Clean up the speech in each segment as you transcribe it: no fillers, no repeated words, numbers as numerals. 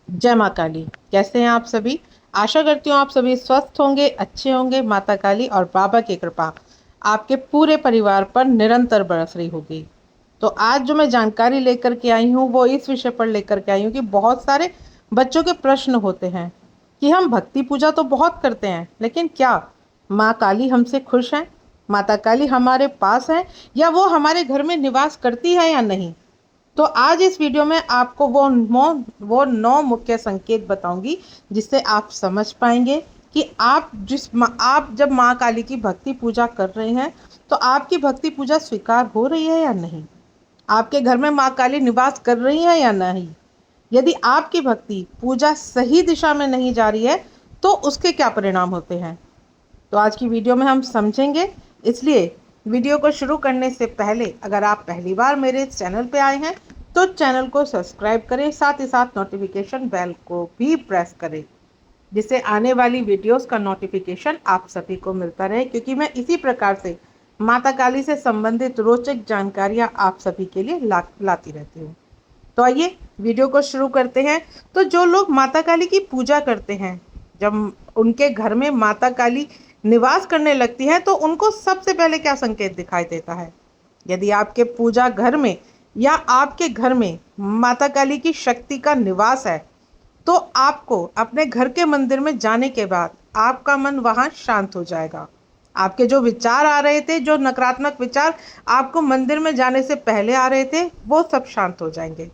जय माँ काली। कैसे हैं आप सभी। आशा करती हूँ आप सभी स्वस्थ होंगे, अच्छे होंगे। माता काली और बाबा की कृपा आपके पूरे परिवार पर निरंतर बरस रही होगी। तो आज जो मैं जानकारी लेकर के आई हूँ वो इस विषय पर लेकर के आई हूँ कि बहुत सारे बच्चों के प्रश्न होते हैं कि हम भक्ति पूजा तो बहुत करते हैं, लेकिन क्या माँ काली हमसे खुश हैं? माता काली हमारे पास है या वो हमारे घर में निवास करती है या नहीं? तो आज इस वीडियो में आपको वो 9 मुख्य संकेत बताऊंगी जिससे आप समझ पाएंगे कि आप जब माँ काली की भक्ति पूजा कर रहे हैं तो आपकी भक्ति पूजा स्वीकार हो रही है या नहीं। आपके घर में माँ काली निवास कर रही है या नहीं। यदि आपकी भक्ति पूजा सही दिशा में नहीं जा रही है तो उसके क्या परिणाम होते हैं, तो आज की वीडियो में हम समझेंगे। इसलिए वीडियो को शुरू करने से पहले अगर आप पहली बार मेरे इस चैनल पे आए हैं तो चैनल को सब्सक्राइब करें, साथ ही साथ नोटिफिकेशन बेल को भी प्रेस करें जिससे आने वाली वीडियोस का नोटिफिकेशन आप सभी को मिलता रहे, क्योंकि मैं इसी प्रकार से माता काली से संबंधित रोचक जानकारियाँ आप सभी के लिए लाती रहती हूँ। तो आइए वीडियो को शुरू करते हैं। तो जो लोग माता काली की पूजा करते हैं, जब उनके घर में माता काली निवास करने लगती है तो उनको सबसे पहले क्या संकेत दिखाई देता है। यदि आपके पूजा घर में या आपके घर में माता काली की शक्ति का निवास है तो आपको अपने घर के मंदिर में जाने के बाद आपका मन वहाँ शांत हो जाएगा। आपके जो विचार आ रहे थे, जो नकारात्मक विचार आपको मंदिर में जाने से पहले आ रहे थे, वो सब शांत हो जाएंगे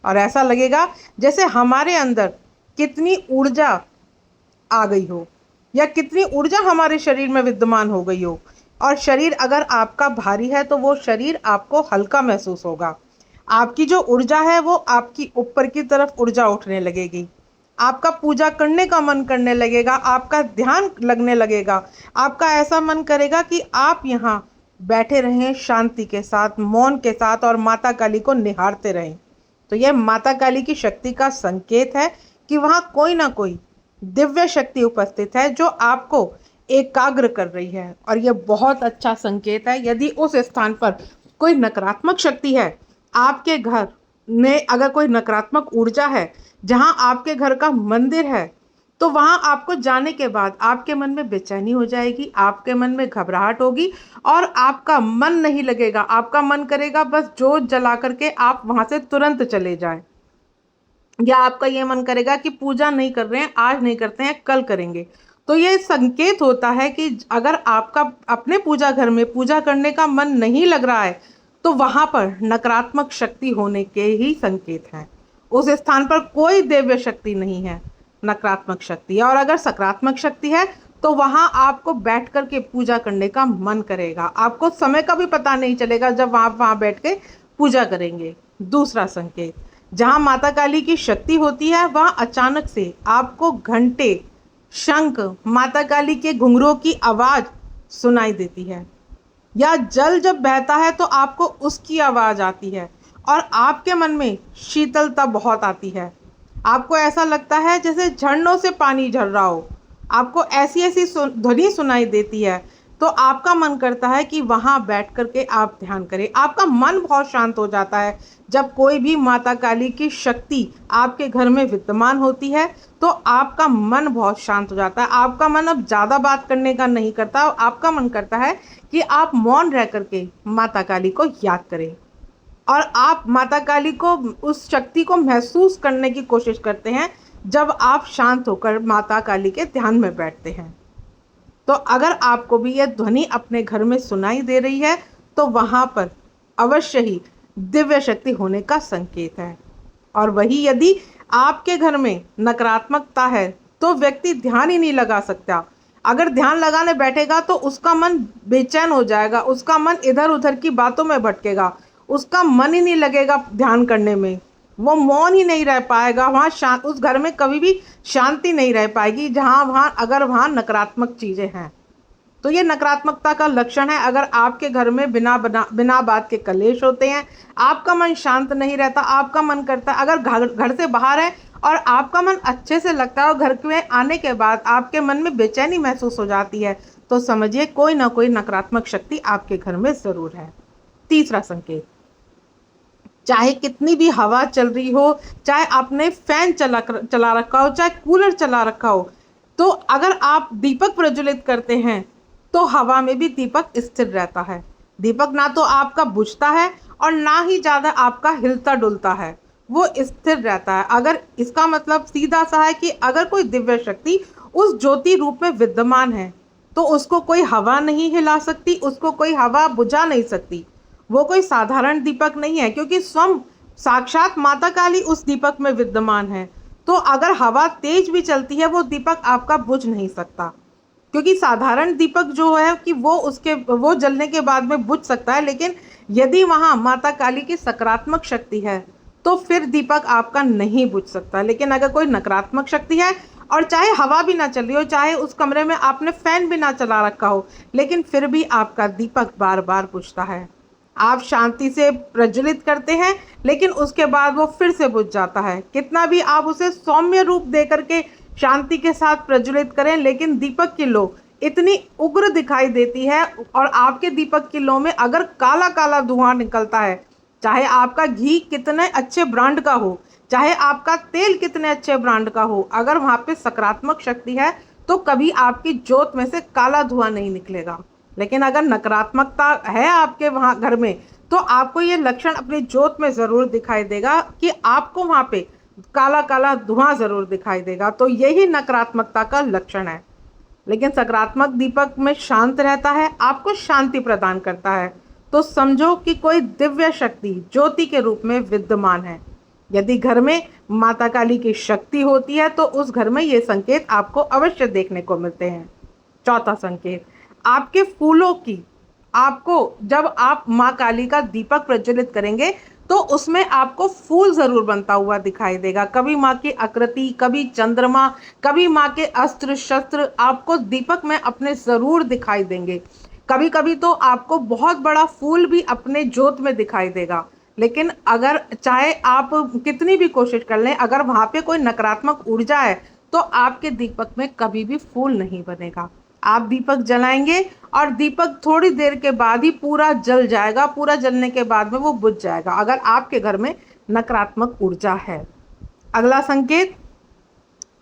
और ऐसा लगेगा जैसे हमारे अंदर कितनी ऊर्जा आ गई हो या कितनी ऊर्जा हमारे शरीर में विद्यमान हो गई हो। और शरीर अगर आपका भारी है तो वो शरीर आपको हल्का महसूस होगा। आपकी जो ऊर्जा है वो आपकी ऊपर की तरफ ऊर्जा उठने लगेगी। आपका पूजा करने का मन करने लगेगा, आपका ध्यान लगने लगेगा। आपका ऐसा मन करेगा कि आप यहाँ बैठे रहें शांति के साथ, मौन के साथ और माता काली को निहारते रहें। तो यह माता काली की शक्ति का संकेत है कि वहाँ कोई ना कोई दिव्य शक्ति उपस्थित है जो आपको एकाग्र कर रही है। और यह बहुत अच्छा संकेत है। यदि उस स्थान पर कोई नकारात्मक शक्ति है, आपके घर में अगर कोई नकारात्मक ऊर्जा है, जहाँ आपके घर का मंदिर है, तो वहाँ आपको जाने के बाद आपके मन में बेचैनी हो जाएगी, आपके मन में घबराहट होगी और आपका मन नहीं लगेगा। आपका मन करेगा बस जोत जला करके आप वहाँ से तुरंत चले जाएं, या आपका ये मन करेगा कि पूजा नहीं कर रहे हैं, आज नहीं करते हैं, कल करेंगे। तो ये संकेत होता है कि अगर आपका अपने पूजा घर में पूजा करने का मन नहीं लग रहा है तो वहाँ पर नकारात्मक शक्ति होने के ही संकेत हैं। उस स्थान पर कोई दिव्य शक्ति नहीं है, नकारात्मक शक्ति है। और अगर सकारात्मक शक्ति है तो वहाँ आपको बैठ कर के पूजा करने का मन करेगा। आपको समय का भी पता नहीं चलेगा जब आप वहाँ बैठ के पूजा करेंगे। दूसरा संकेत, जहाँ माता काली की शक्ति होती है वहाँ अचानक से आपको घंटे, शंख, माता काली के घुंघरूओं की आवाज़ सुनाई देती है, या जल जब बहता है तो आपको उसकी आवाज़ आती है और आपके मन में शीतलता बहुत आती है। आपको ऐसा लगता है जैसे झरनों से पानी झर रहा हो। आपको ऐसी ऐसी ध्वनि सुनाई देती है तो आपका मन करता है कि वहाँ बैठ कर के आप ध्यान करें। आपका मन बहुत शांत हो जाता है जब कोई भी माता काली की शक्ति आपके घर में विद्यमान होती है। तो आपका मन बहुत शांत हो जाता है। आपका मन अब ज़्यादा बात करने का नहीं करता, आपका मन करता है कि आप मौन रह करके माता काली को याद करें और आप माता काली को, उस शक्ति को महसूस करने की कोशिश करते हैं जब आप शांत होकर माता काली के ध्यान में बैठते हैं। तो अगर आपको भी यह ध्वनि अपने घर में सुनाई दे रही है तो वहाँ पर अवश्य ही दिव्य शक्ति होने का संकेत है। और वही यदि आपके घर में नकारात्मकता है तो व्यक्ति ध्यान ही नहीं लगा सकता। अगर ध्यान लगाने बैठेगा तो उसका मन बेचैन हो जाएगा, उसका मन इधर उधर की बातों में भटकेगा, उसका मन ही नहीं लगेगा ध्यान करने में, वो मौन ही नहीं रह पाएगा। वहाँ शांत, उस घर में कभी भी शांति नहीं रह पाएगी जहाँ वहाँ अगर वहाँ नकारात्मक चीज़ें हैं। तो ये नकारात्मकता का लक्षण है। अगर आपके घर में बिना बात के कलेश होते हैं, आपका मन शांत नहीं रहता, आपका मन करता है, अगर घर से बाहर है और आपका मन अच्छे से लगता है और घर में आने के बाद आपके मन में बेचैनी महसूस हो जाती है, तो समझिए कोई ना कोई नकारात्मक शक्ति आपके घर में ज़रूर है। तीसरा संकेत, चाहे कितनी भी हवा चल रही हो, चाहे आपने फैन चला रखा हो, चाहे कूलर चला रखा हो, तो अगर आप दीपक प्रज्वलित करते हैं तो हवा में भी दीपक स्थिर रहता है। दीपक ना तो आपका बुझता है और ना ही ज़्यादा आपका हिलता डुलता है, वो स्थिर रहता है। अगर इसका मतलब सीधा सा है कि अगर कोई दिव्य शक्ति उस ज्योति रूप में विद्यमान है तो उसको कोई हवा नहीं हिला सकती, उसको कोई हवा बुझा नहीं सकती। वो कोई साधारण दीपक नहीं है, क्योंकि स्वयं साक्षात माता काली उस दीपक में विद्यमान है। तो अगर हवा तेज भी चलती है वो दीपक आपका बुझ नहीं सकता, क्योंकि साधारण दीपक जो है कि वो जलने के बाद में बुझ सकता है, लेकिन यदि वहाँ माता काली की सकारात्मक शक्ति है तो फिर दीपक आपका नहीं बुझ सकता। लेकिन अगर कोई नकारात्मक शक्ति है और चाहे हवा भी ना चल रही हो, चाहे उस कमरे में आपने फैन भी ना चला रखा हो, लेकिन फिर भी आपका दीपक बार बार बुझता है। आप शांति से प्रज्वलित करते हैं लेकिन उसके बाद वो फिर से बुझ जाता है। कितना भी आप उसे सौम्य रूप दे करके शांति के साथ प्रज्वलित करें, लेकिन दीपक की लो इतनी उग्र दिखाई देती है। और आपके दीपक की लो में अगर काला काला धुआं निकलता है, चाहे आपका घी कितने अच्छे ब्रांड का हो, चाहे आपका तेल कितने अच्छे ब्रांड का हो, अगर वहाँ पे सकारात्मक शक्ति है तो कभी आपकी जोत में से काला धुआं नहीं निकलेगा। लेकिन अगर नकारात्मकता है आपके वहाँ घर में, तो आपको ये लक्षण अपनी जोत में ज़रूर दिखाई देगा कि आपको वहाँ पे काला काला धुआं ज़रूर दिखाई देगा। तो यही नकारात्मकता का लक्षण है। लेकिन सकारात्मक दीपक में शांत रहता है, आपको शांति प्रदान करता है। तो समझो कि कोई दिव्य शक्ति ज्योति के रूप में विद्यमान है। यदि घर में माता काली की शक्ति होती है तो उस घर में ये संकेत आपको अवश्य देखने को मिलते हैं। चौथा संकेत, आपके फूलों की, आपको जब आप माँ काली का दीपक प्रज्वलित करेंगे तो उसमें आपको फूल जरूर बनता हुआ दिखाई देगा। कभी माँ की आकृति, कभी चंद्रमा, कभी माँ के अस्त्र शस्त्र आपको दीपक में अपने जरूर दिखाई देंगे। कभी कभी तो आपको बहुत बड़ा फूल भी अपने जोत में दिखाई देगा। लेकिन अगर चाहे आप कितनी भी कोशिश कर लें, अगर वहाँ पे कोई नकारात्मक ऊर्जा है तो आपके दीपक में कभी भी फूल नहीं बनेगा। आप दीपक जलाएंगे और दीपक थोड़ी देर के बाद ही पूरा जल जाएगा, पूरा जलने के बाद में वो बुझ जाएगा, अगर आपके घर में नकारात्मक ऊर्जा है। अगला संकेत,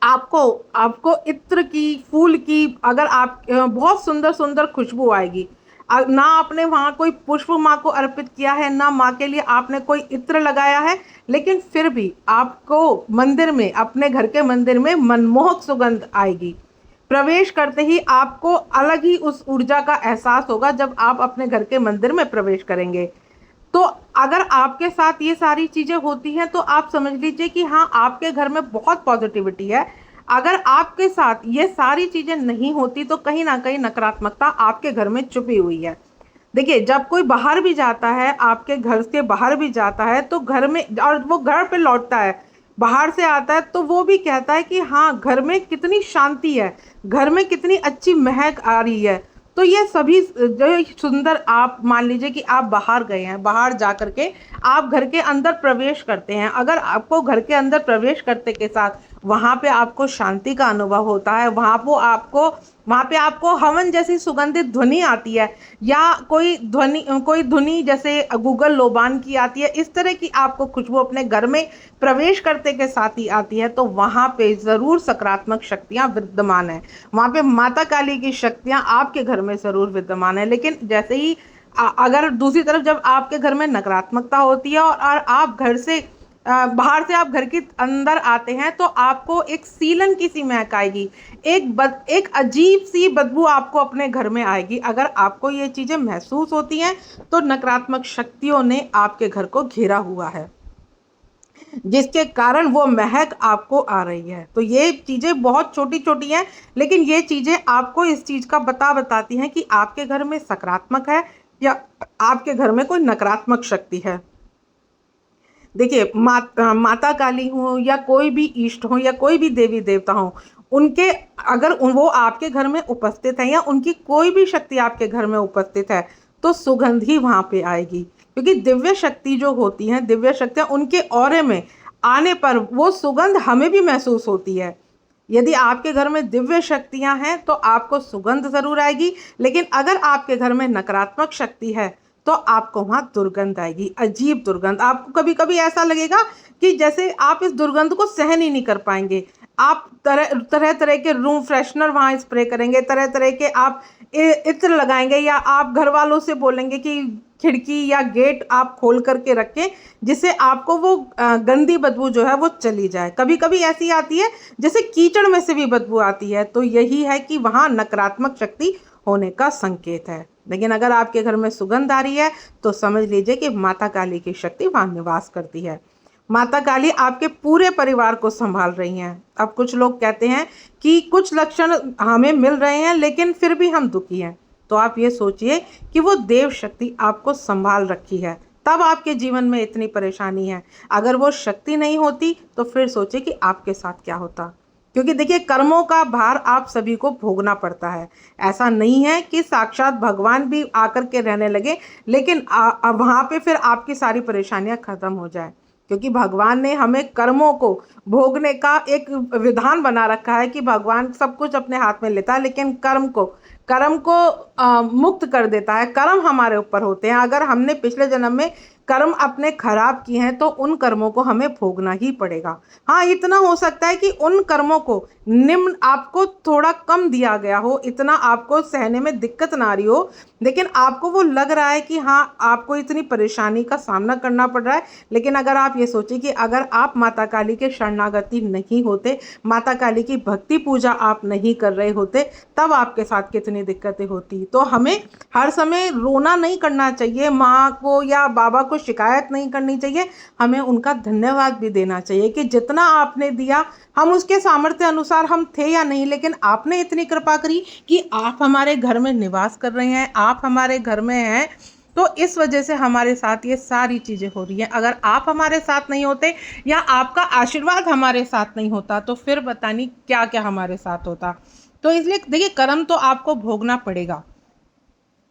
आपको आपको इत्र की, फूल की, अगर आप बहुत सुंदर सुंदर खुशबू आएगी। ना आपने वहाँ कोई पुष्प माँ को अर्पित किया है, ना माँ के लिए आपने कोई इत्र लगाया है, लेकिन फिर भी आपको मंदिर में, अपने घर के मंदिर में मनमोहक सुगंध आएगी। प्रवेश करते ही आपको अलग ही उस ऊर्जा का एहसास होगा जब आप अपने घर के मंदिर में प्रवेश करेंगे। तो अगर आपके साथ ये सारी चीज़ें होती हैं तो आप समझ लीजिए कि हाँ, आपके घर में बहुत पॉजिटिविटी है। अगर आपके साथ ये सारी चीज़ें नहीं होती तो कहीं ना कहीं नकारात्मकता आपके घर में छुपी हुई है। देखिए, जब कोई बाहर भी जाता है, आपके घर से बाहर भी जाता है तो घर में, और वो घर पे लौटता है, बाहर से आता है, तो वो भी कहता है कि हाँ, घर में कितनी शांति है, घर में कितनी अच्छी महक आ रही है। तो ये सभी जो सुंदर, आप मान लीजिए कि आप बाहर गए हैं, बाहर जा करके आप घर के अंदर प्रवेश करते हैं, अगर आपको घर के अंदर प्रवेश करते के साथ वहाँ पे आपको शांति का अनुभव होता है, वहाँ पे आपको हवन जैसी सुगंधित ध्वनि आती है, या कोई धुनी जैसे गूगल लोबान की आती है, इस तरह की आपको खुशबू अपने घर में प्रवेश करते के साथ ही आती है, तो वहाँ पे ज़रूर सकारात्मक शक्तियाँ विद्यमान है। वहाँ पे माता काली की शक्तियाँ आपके घर में ज़रूर विद्यमान है। लेकिन जैसे ही अगर दूसरी तरफ जब आपके घर में नकारात्मकता होती है और आप घर से बाहर से आप घर के अंदर आते हैं, तो आपको एक सीलन की सी महक आएगी, एक अजीब सी बदबू आपको अपने घर में आएगी। अगर आपको ये चीज़ें महसूस होती हैं तो नकारात्मक शक्तियों ने आपके घर को घेरा हुआ है, जिसके कारण वो महक आपको आ रही है। तो ये चीज़ें बहुत छोटी छोटी हैं, लेकिन ये चीज़ें आपको इस चीज़ का बताती हैं कि आपके घर में सकारात्मक है या आपके घर में कोई नकारात्मक शक्ति है। देखिए, माता काली हो या कोई भी इष्ट हो या कोई भी देवी देवता हो, उनके अगर वो आपके घर में उपस्थित है या उनकी कोई भी शक्ति आपके घर में उपस्थित है तो सुगंध ही वहाँ पे आएगी। क्योंकि दिव्य शक्ति जो होती हैं, दिव्य शक्तियाँ, उनके ऑरे में आने पर वो सुगंध हमें भी महसूस होती है। यदि आपके घर में दिव्य शक्तियाँ हैं तो आपको सुगंध ज़रूर आएगी, लेकिन अगर आपके घर में नकारात्मक शक्ति है तो आपको वहाँ दुर्गंध आएगी, अजीब दुर्गंध। आपको कभी कभी ऐसा लगेगा कि जैसे आप इस दुर्गंध को सहन ही नहीं कर पाएंगे। आप तरह तरह तरह के रूम फ्रेशनर वहाँ स्प्रे करेंगे, तरह तरह के आप इत्र लगाएंगे, या आप घर वालों से बोलेंगे कि खिड़की या गेट आप खोल करके रखें, जिससे आपको वो गंदी बदबू जो है वो चली जाए। कभी कभी ऐसी आती है जैसे कीचड़ में से भी बदबू आती है, तो यही है कि वहाँ नकारात्मक शक्ति होने का संकेत है। लेकिन अगर आपके घर में सुगंध आ रही है तो समझ लीजिए कि माता काली की शक्ति वहाँ निवास करती है। माता काली आपके पूरे परिवार को संभाल रही हैं। अब कुछ लोग कहते हैं कि कुछ लक्षण हमें मिल रहे हैं लेकिन फिर भी हम दुखी हैं, तो आप ये सोचिए कि वो देव शक्ति आपको संभाल रखी है, तब आपके जीवन में इतनी परेशानी है। अगर वो शक्ति नहीं होती तो फिर सोचिए कि आपके साथ क्या होता। क्योंकि देखिए, कर्मों का भार आप सभी को भोगना पड़ता है। ऐसा नहीं है कि साक्षात भगवान भी आकर के रहने लगे लेकिन वहाँ पे फिर आपकी सारी परेशानियाँ खत्म हो जाए। क्योंकि भगवान ने हमें कर्मों को भोगने का एक विधान बना रखा है कि भगवान सब कुछ अपने हाथ में लेता है, लेकिन कर्म को मुक्त कर देता है। कर्म हमारे ऊपर होते हैं। अगर हमने पिछले जन्म में कर्म अपने खराब किए हैं तो उन कर्मों को हमें भोगना ही पड़ेगा। हाँ, इतना हो सकता है कि उन कर्मों को निम्न आपको थोड़ा कम दिया गया हो, इतना आपको सहने में दिक्कत ना आ रही हो, लेकिन आपको वो लग रहा है कि हाँ, आपको इतनी परेशानी का सामना करना पड़ रहा है। लेकिन अगर आप ये सोचिए कि अगर आप माता काली के शरणागति नहीं होते, माता काली की भक्ति पूजा आप नहीं कर रहे होते, तब आपके साथ कितनी दिक्कतें होती। तो हमें हर समय रोना नहीं करना चाहिए, माँ को या बाबा को शिकायत नहीं करनी चाहिए। हमें उनका धन्यवाद भी देना चाहिए कि जितना आपने दिया, हम उसके सामर्थ्य अनुसार हम थे या नहीं, लेकिन आपने इतनी कृपा करी कि आप हमारे घर में निवास कर रहे हैं, आप हमारे घर में हैं, तो इस वजह से हमारे साथ ये सारी चीज़ें हो रही हैं। अगर आप हमारे साथ नहीं होते या आपका आशीर्वाद हमारे साथ नहीं होता तो फिर पता नहीं क्या क्या हमारे साथ होता। तो इसलिए देखिए, कर्म तो आपको भोगना पड़ेगा।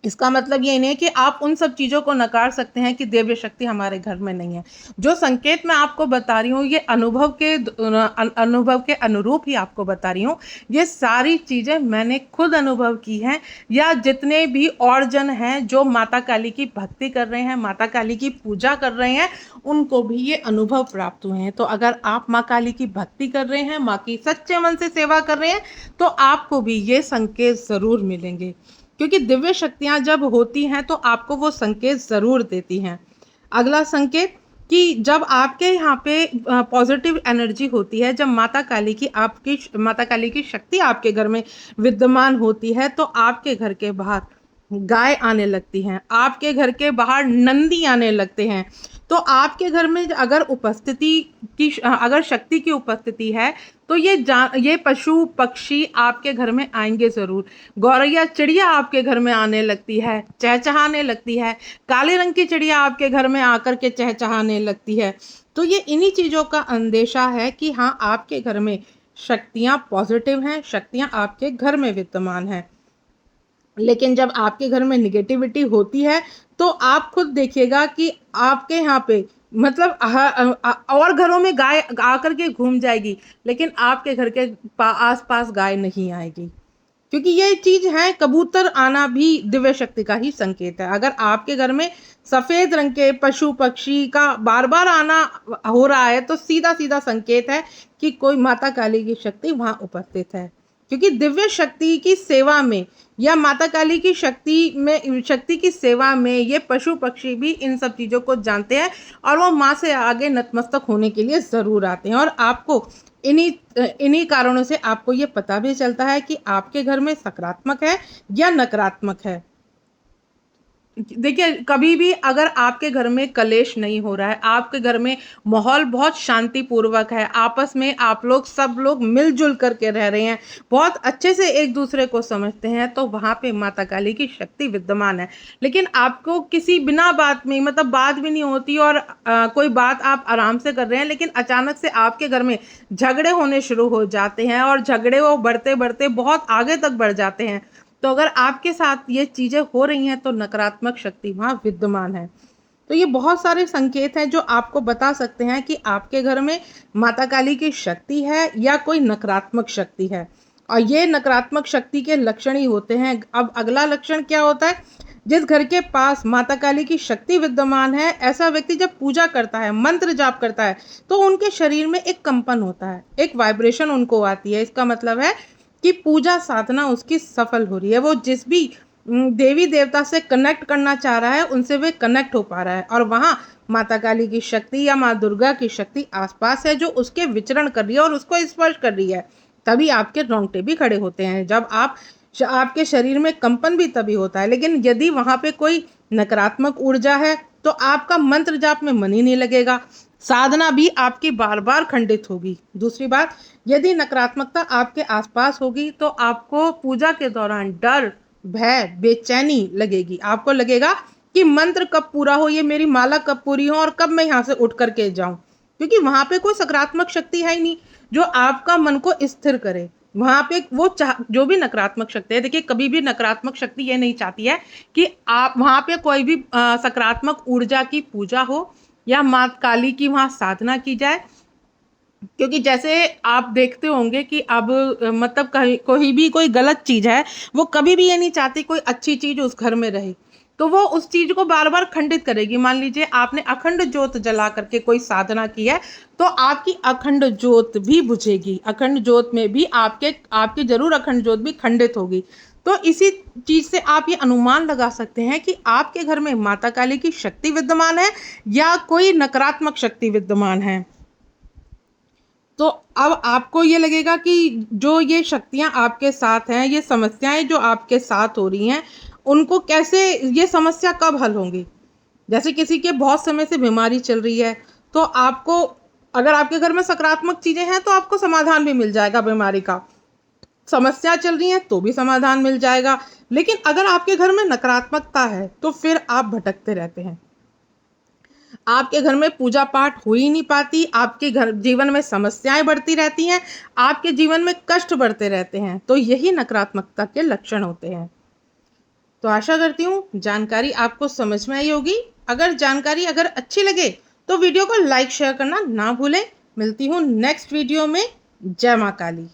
इसका मतलब ये नहीं है कि आप उन सब चीज़ों को नकार सकते हैं कि दिव्य शक्ति हमारे घर में नहीं है। जो संकेत मैं आपको बता रही हूँ, ये अनुभव के अनुरूप ही आपको बता रही हूँ। ये सारी चीज़ें मैंने खुद अनुभव की हैं, या जितने भी और जन हैं जो माता काली की भक्ति कर रहे हैं, माता काली की पूजा कर रहे हैं, उनको भी ये अनुभव प्राप्त हुए हैं। तो अगर आप माँ काली की भक्ति कर रहे हैं, माँ की सच्चे मन से सेवा कर रहे हैं, तो आपको भी ये संकेत ज़रूर मिलेंगे। क्योंकि दिव्य शक्तियाँ जब होती हैं तो आपको वो संकेत ज़रूर देती हैं। अगला संकेत कि जब आपके यहाँ पे पॉजिटिव एनर्जी होती है, जब माता काली की शक्ति आपके घर में विद्यमान होती है, तो आपके घर के बाहर गाय आने लगती हैं, आपके घर के बाहर नंदी आने लगते हैं। तो आपके घर में अगर शक्ति की उपस्थिति है तो ये पशु पक्षी आपके घर में आएंगे ज़रूर। गौरैया चिड़िया आपके घर में आने लगती है, चहचहाने लगती है। काले रंग की चिड़िया आपके घर में आकर के चहचहाने लगती है। तो ये इन्हीं चीज़ों का अंदेशा है कि हाँ, आपके घर में शक्तियाँ पॉजिटिव हैं, शक्तियाँ आपके घर में विद्यमान हैं। लेकिन जब आपके घर में निगेटिविटी होती है तो आप खुद देखिएगा कि आपके यहाँ पे मतलब और घरों में गाय आकर के घूम जाएगी, लेकिन आपके घर के आसपास गाय नहीं आएगी। क्योंकि ये चीज़ है, कबूतर आना भी दिव्य शक्ति का ही संकेत है। अगर आपके घर में सफ़ेद रंग के पशु पक्षी का बार बार आना हो रहा है तो सीधा सीधा संकेत है कि कोई माता काली की शक्ति वहाँ उपस्थित है। क्योंकि दिव्य शक्ति की सेवा में या माता काली की शक्ति की सेवा में ये पशु पक्षी भी इन सब चीज़ों को जानते हैं और वो माँ से आगे नतमस्तक होने के लिए ज़रूर आते हैं। और आपको इन्हीं कारणों से आपको ये पता भी चलता है कि आपके घर में सकारात्मक है या नकारात्मक है। देखिए, कभी भी अगर आपके घर में कलेश नहीं हो रहा है, आपके घर में माहौल बहुत शांतिपूर्वक है, आपस में आप लोग सब लोग मिलजुल करके रह रहे हैं, बहुत अच्छे से एक दूसरे को समझते हैं, तो वहाँ पे माता काली की शक्ति विद्यमान है। लेकिन आपको किसी बिना बात में मतलब बात भी नहीं होती और कोई बात आप आराम से कर रहे हैं, लेकिन अचानक से आपके घर में झगड़े होने शुरू हो जाते हैं और झगड़े वो बढ़ते बढ़ते बहुत आगे तक बढ़ जाते हैं। तो अगर आपके साथ ये चीज़ें हो रही हैं तो नकारात्मक शक्ति वहाँ विद्यमान है। तो ये बहुत सारे संकेत हैं जो आपको बता सकते हैं कि आपके घर में माता काली की शक्ति है या कोई नकारात्मक शक्ति है। और ये नकारात्मक शक्ति के लक्षण ही होते हैं। अब अगला लक्षण क्या होता है? जिस घर के पास माता काली की शक्ति विद्यमान है, ऐसा व्यक्ति जब पूजा करता है, मंत्र जाप करता है, तो उनके शरीर में एक कंपन होता है, एक वाइब्रेशन उनको आती है। इसका मतलब है कि पूजा साधना उसकी सफल हो रही है। वो जिस भी देवी देवता से कनेक्ट करना चाह रहा है, उनसे वे कनेक्ट हो पा रहा है, और वहाँ माता काली की शक्ति या माँ दुर्गा की शक्ति आसपास है, जो उसके विचरण कर रही है और उसको स्पर्श कर रही है। तभी आपके रोंगटे भी खड़े होते हैं। जब आपके शरीर में कंपन भी तभी होता है। लेकिन यदि वहां पे कोई नकारात्मक ऊर्जा है, तो आपका मंत्र जाप में मन ही नहीं लगेगा, साधना भी आपकी बार बार खंडित होगी। दूसरी बात, यदि नकारात्मकता आपके आसपास होगी, तो आपको पूजा के दौरान डर, भय, बेचैनी लगेगी। आपको लगेगा कि मंत्र कब पूरा हो, ये मेरी माला कब पूरी हो, और कब मैं यहाँ से उठ करके जाऊं, क्योंकि वहां पे कोई सकारात्मक शक्ति है ही नहीं जो आपका मन को स्थिर करे। वहां पे वो जो भी नकारात्मक शक्ति है, देखिए कभी भी नकारात्मक शक्ति ये नहीं चाहती है कि आप वहां पे कोई भी सकारात्मक ऊर्जा की पूजा हो या माँ काली की वहां साधना की जाए। क्योंकि जैसे आप देखते होंगे कि अब मतलब कोई भी कोई गलत चीज है, वो कभी भी ये नहीं चाहती कोई अच्छी चीज उस घर में रहे, तो वो उस चीज को बार बार खंडित करेगी। मान लीजिए आपने अखंड ज्योत जला करके कोई साधना की है, तो आपकी अखंड ज्योत भी बुझेगी, अखंड ज्योत में भी आपकी जरूर अखंड ज्योत भी खंडित होगी। तो इसी चीज से आप ये अनुमान लगा सकते हैं कि आपके घर में माता काली की शक्ति विद्यमान है या कोई नकारात्मक शक्ति विद्यमान है। तो अब आपको ये लगेगा कि जो ये शक्तियां आपके साथ हैं, ये समस्याएं जो आपके साथ हो रही हैं, उनको कैसे, ये समस्या कब हल होंगी। जैसे किसी के बहुत समय से बीमारी चल रही है, तो आपको, अगर आपके घर में सकारात्मक चीजें हैं तो आपको समाधान भी मिल जाएगा बीमारी का। समस्या चल रही है तो भी समाधान मिल जाएगा। लेकिन अगर आपके घर में नकारात्मकता है, तो फिर आप भटकते रहते हैं, आपके घर में पूजा पाठ हो ही नहीं पाती, आपके घर जीवन में समस्याएं बढ़ती रहती हैं, आपके जीवन में कष्ट बढ़ते रहते हैं। तो यही नकारात्मकता के लक्षण होते हैं। तो आशा करती हूँ जानकारी आपको समझ में आई होगी। अगर जानकारी अच्छी लगे तो वीडियो को लाइक शेयर करना ना भूलें। मिलती हूँ नेक्स्ट वीडियो में। जय माँ काली।